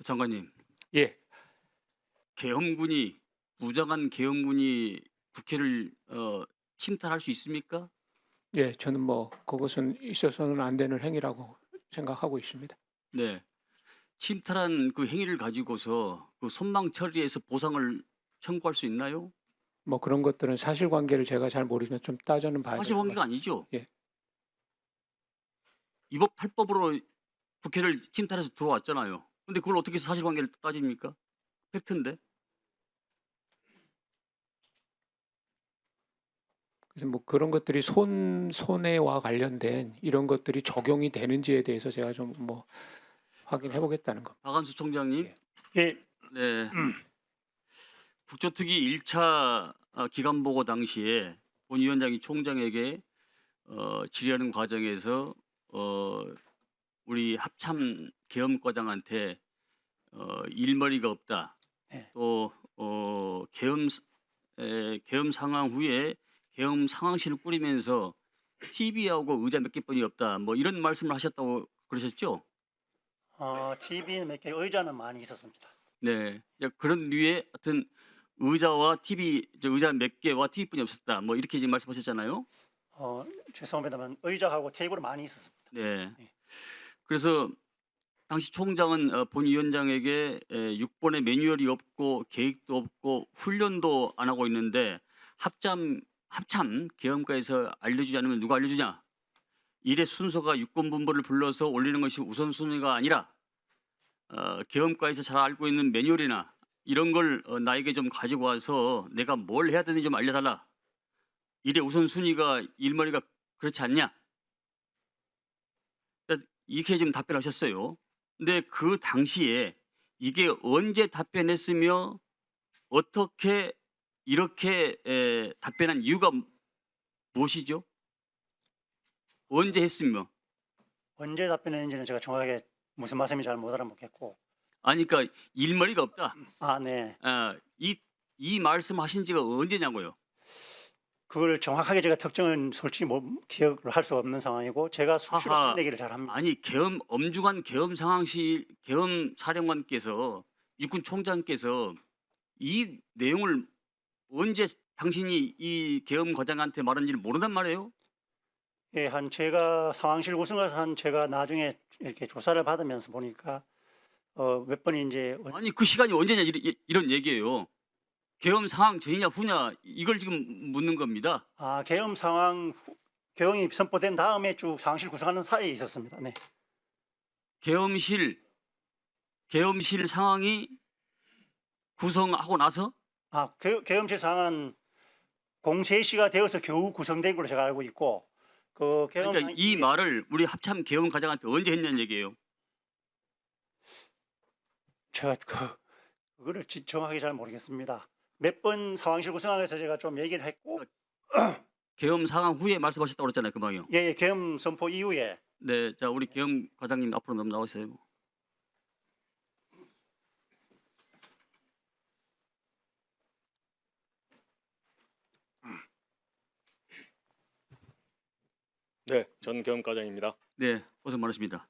장관님, 예, 계엄군이 무장한 계엄군이 국회를 침탈할 수 있습니까? 예, 저는 뭐 그것은 있어서는 안 되는 행위라고 생각하고 있습니다. 네, 침탈한 그 행위를 가지고서 그 손방 처리해서 보상을 청구할 수 있나요? 뭐 그런 것들은 사실관계를 제가 잘 모르지만 좀 따져는 봐야 될 것 사실관계가 같아요. 아니죠. 예, 위법 탈법으로 국회를 침탈해서 들어왔잖아요. 근데 그걸 어떻게 사실관계를 따집니까? 팩트인데. 그래서 뭐 그런 것들이 손해와 관련된 이런 것들이 적용이 되는지에 대해서 제가 좀 뭐 확인해 보겠다는 겁니다. 박한수 총장님, 예. 예, 네, 국조특위 1차 기간 보고 당시에 본 위원장이 총장에게 질의하는 과정에서 우리 합참 계엄과장한테 일머리가 없다. 네. 또 계엄 상황 후에 계엄 상황실을 꾸리면서 TV하고 의자 몇 개뿐이 없다. 뭐 이런 말씀을 하셨다고 그러셨죠? TV는 몇 개, 의자는 많이 있었습니다. 네. 이제 그런 류의 하여튼 의자와 TV, 의자 몇 개와 TV뿐이 없었다. 뭐 이렇게 지금 말씀하셨잖아요. 죄송합니다만 의자하고 테이블은 많이 있었습니다. 네. 네. 그래서 당시 총장은 본 위원장에게 6번의 매뉴얼이 없고 계획도 없고 훈련도 안 하고 있는데 합참 계엄과에서 알려주지 않으면 누가 알려주냐? 일의 순서가 육군본부를 불러서 올리는 것이 우선순위가 아니라 계엄과에서 잘 알고 있는 매뉴얼이나 이런 걸 나에게 좀 가지고 와서 내가 뭘 해야 되는지 좀 알려달라. 일의 우선순위가 일머리가 그렇지 않냐? 이렇게 지금 답변하셨어요. 근데 그 당시에 이게 언제 답변했으며 어떻게 이렇게 답변한 이유가 무엇이죠? 언제 했으며? 언제 답변했는지는 제가 정확하게 무슨 말씀인지 잘 못 알아먹겠고, 아니 그러니까 일머리가 없다. 네, 이 말씀하신 지가 언제냐고요? 그걸 정확하게 제가 특정은 솔직히 기억을 할 수 없는 상황이고, 제가 수시로 하하. 그런 얘기를 잘 합니다. 아니 엄중한 계엄 상황실 계엄 사령관께서 육군 총장께서 이 내용을 언제 당신이 이 계엄 과장한테 말한지를 모른단 말이에요? 예, 제가 상황실 우승해서 제가 나중에 이렇게 조사를 받으면서 보니까 몇 번이 이제 아니 그 시간이 언제냐 이런 얘기예요. 계엄 상황 전이냐 후냐 이걸 지금 묻는 겁니다. 계엄 상황 계엄이 선포된 다음에 쭉 상황실 구성하는 사이에 있었습니다. 네. 계엄실 상황이 구성하고 나서 계엄실 상황은 03시가 되어서 겨우 구성된 걸로 제가 알고 있고, 그 계엄 그러니까 이 말을 우리 합참 계엄 과장한테 언제 했냐는 얘기예요. 제가 그거를 정확하게 잘 모르겠습니다. 몇 번 상황실 구성하면서 제가 좀 얘기를 했고, 계엄 상황 후에 말씀하셨다고 그랬잖아요, 금방요. 예, 계엄 선포 이후에. 네, 자 우리 계엄 과장님 앞으로 너무 나오세요. 네, 전 계엄과장입니다. 네, 고생 많으십니다.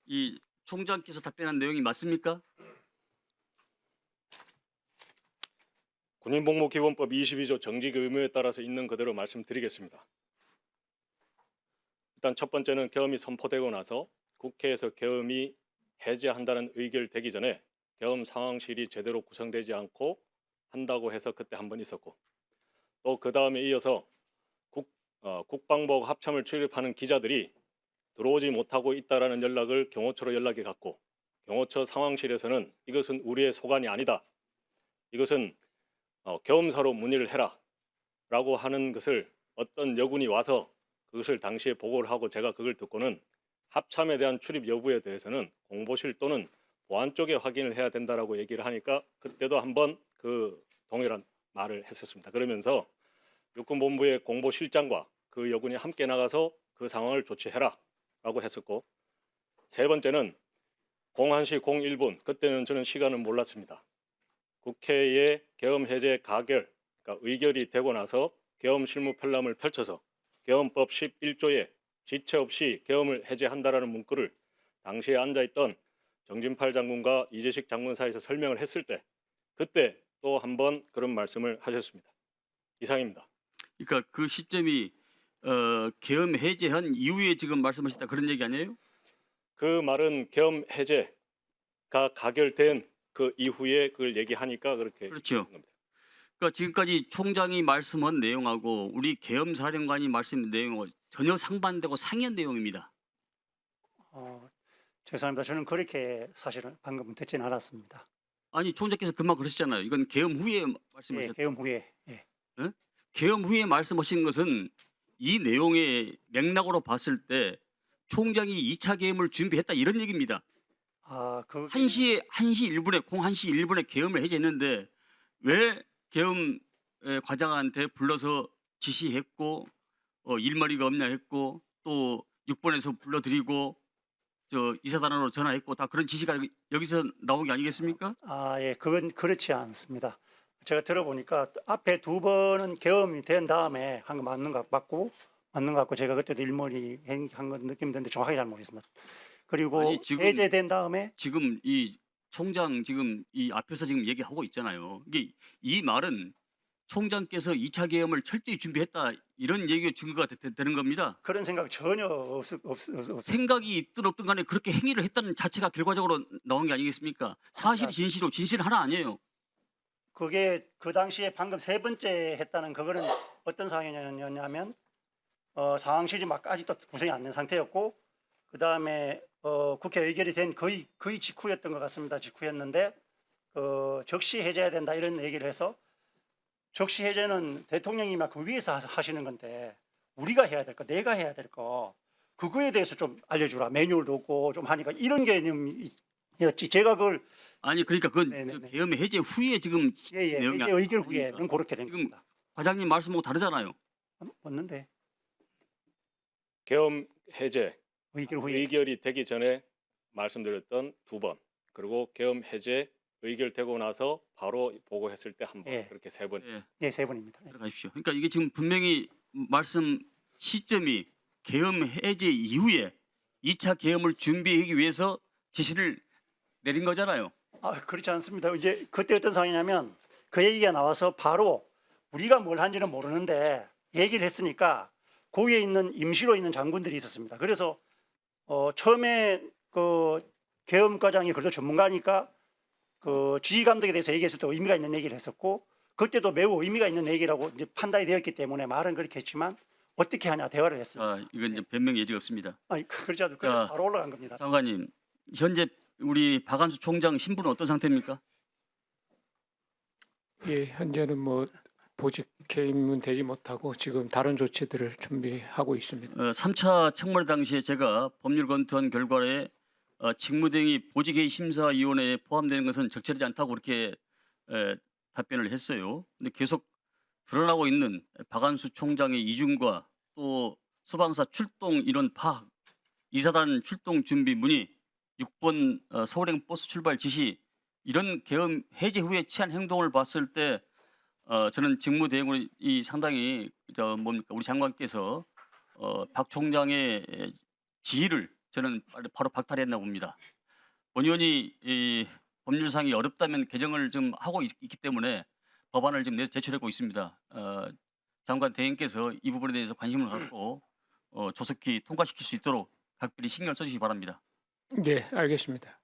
이 총장께서 답변한 내용이 맞습니까? 군인복무기본법 22조 정직 의무에 따라서 있는 그대로 말씀드리겠습니다. 일단 첫 번째는 계엄이 선포되고 나서 국회에서 계엄이 해제한다는 의결되기 전에 계엄 상황실이 제대로 구성되지 않고 한다고 해서 그때 한 번 있었고, 또 그 다음에 이어서 국방부 합참을 출입하는 기자들이 들어오지 못하고 있다라는 연락을 경호처로 연락이 갔고, 경호처 상황실에서는 이것은 우리의 소관이 아니다, 이것은 계엄사로 문의를 해라 라고 하는 것을 어떤 여군이 와서 그것을 당시에 보고를 하고, 제가 그걸 듣고는 합참에 대한 출입 여부에 대해서는 공보실 또는 보안 쪽에 확인을 해야 된다라고 얘기를 하니까 그때도 한번 그 동일한 말을 했었습니다. 그러면서 육군본부의 공보실장과 그 여군이 함께 나가서 그 상황을 조치해라 라고 했었고, 세 번째는 01시 01분, 그때는 저는 시간을 몰랐습니다. 국회의 계엄 해제 가결, 그러니까 의결이 되고 나서 계엄 실무 편람을 펼쳐서 계엄법 11조에 지체 없이 계엄을 해제한다라는 문구를 당시에 앉아있던 정진팔 장군과 이재식 장군 사이에서 설명을 했을 때 그때 또 한 번 그런 말씀을 하셨습니다. 이상입니다. 그러니까 그 시점이 계엄 해제한 이후에 지금 말씀하셨다 그런 얘기 아니에요? 그 말은 계엄 해제가 가결된 그 이후에 그걸 얘기하니까 그렇게 그렇죠. 얘기한 겁니다. 그러니까 지금까지 총장이 말씀한 내용하고 우리 계엄 사령관이 말씀한 내용하고 전혀 상반되고 상이한 내용입니다. 죄송합니다. 저는 그렇게 사실은 방금 듣지는 않았습니다. 아니 총장께서 금방 그러셨잖아요. 이건 계엄 후에 예, 말씀하셨다. 계엄 후에. 예. 계엄 후에 말씀하신 것은 이 내용의 맥락으로 봤을 때 총장이 2차 계엄을 준비했다 이런 얘기입니다. 그 1시 1분에 1시 1분에 계엄을 해제했는데 왜 계엄 과장한테 불러서 지시했고 일머리가 없냐 했고 또 6번에서 불러드리고 저 이사단으로 전화했고 다 그런 지시가 여기서 나온 게 아니겠습니까? 예, 그건 그렇지 않습니다. 제가 들어보니까 앞에 두 번은 계엄이 된 다음에 한 거 맞는 것 같고 제가 그때도 일머리 한 건 느낌이 드는데 정확하게 잘 모르겠습니다. 그리고 아니, 지금- 해제된 다음에 지금 이 총장 지금 이 앞에서 지금 얘기하고 있잖아요. 이게 이 말은 총장께서 2차 계엄을 철저히 준비했다 이런 얘기가 증거가 되는 겁니다. 그런 생각 전혀 없어요. 생각이 있든 없든 간에 그렇게 행위를 했다는 자체가 결과적으로 나오는 게 아니겠습니까? 사실이 진실이고 진실 하나 아니에요. 그게 그 당시에 방금 세 번째 했다는 그거는 어떤 상황이었냐면 상황실이 막 아직도 구성이 안 된 상태였고 그 다음에 국회 의결이 된 거의 직후였던 것 같습니다. 직후였는데 적시 해제해야 된다 이런 얘기를 해서 적시 해제는 대통령이 막 그 위에서 하시는 건데 우리가 해야 될 거, 내가 해야 될 거 그거에 대해서 좀 알려주라. 매뉴얼도 없고 좀 하니까 이런 개념이었지. 제가 그걸 아니 그러니까 그건 네네네. 그 계엄 해제 후에 지금 예예 내용이 의결 아닙니까? 후에는 그렇게 된 지금 겁니다. 과장님 말씀하고 다르잖아요. 맞는데 계엄 해제 의결 후에 의결이 되기 전에 말씀드렸던 두 번, 그리고 계엄 해제 의결되고 나서 바로 보고했을 때 한 번, 예. 그렇게 세 번. 네, 예, 세 번입니다. 들어가십시오. 그러니까 이게 지금 분명히 말씀 시점이 계엄 해제 이후에 2차 계엄을 준비하기 위해서 지시를 내린 거잖아요. 그렇지 않습니다. 이제 그때 어떤 상황이냐면 그 얘기가 나와서 바로 우리가 뭘 한지는 모르는데 얘기를 했으니까 거기에 있는 임시로 있는 장군들이 있었습니다. 그래서 처음에 그 계엄과장이 그래도 전문가니까 그 지휘 감독에 대해서 얘기했을 때 의미가 있는 얘기를 했었고 그때도 매우 의미가 있는 얘기라고 이제 판단이 되었기 때문에 말은 그렇게 했지만 어떻게 하냐 대화를 했습니다. 이건 이제 변명 여지가 없습니다. 그러지 않고 그래서 자, 바로 올라간 겁니다. 장관님, 현재 우리 박한수 총장 신분은 어떤 상태입니까? 예, 현재는 뭐 보직 해임은 되지 못하고 지금 다른 조치들을 준비하고 있습니다. 3차 청문회 당시에 제가 법률 검토한 결과에 직무대행이 보직회의 심사위원회에 포함되는 것은 적절하지 않다고 그렇게 답변을 했어요. 근데 계속 드러나고 있는 박한수 총장의 이중과 또 수방사 출동 인원 파악, 이사단 출동 준비 문의, 6번 서울행 버스 출발 지시 이런 계엄 해제 후에 취한 행동을 봤을 때 저는 직무대행으로 상당히 우리 장관께서 박 총장의 지휘를 저는 바로 박탈했나 봅니다. 본 의원이 이 법률상이 어렵다면 개정을 좀 하고 있기 때문에 법안을 지금 내서 제출하고 있습니다. 장관 대행께서 이 부분에 대해서 관심을 갖고 조속히 통과시킬 수 있도록 각별히 신경을 써주시기 바랍니다. 네, 알겠습니다.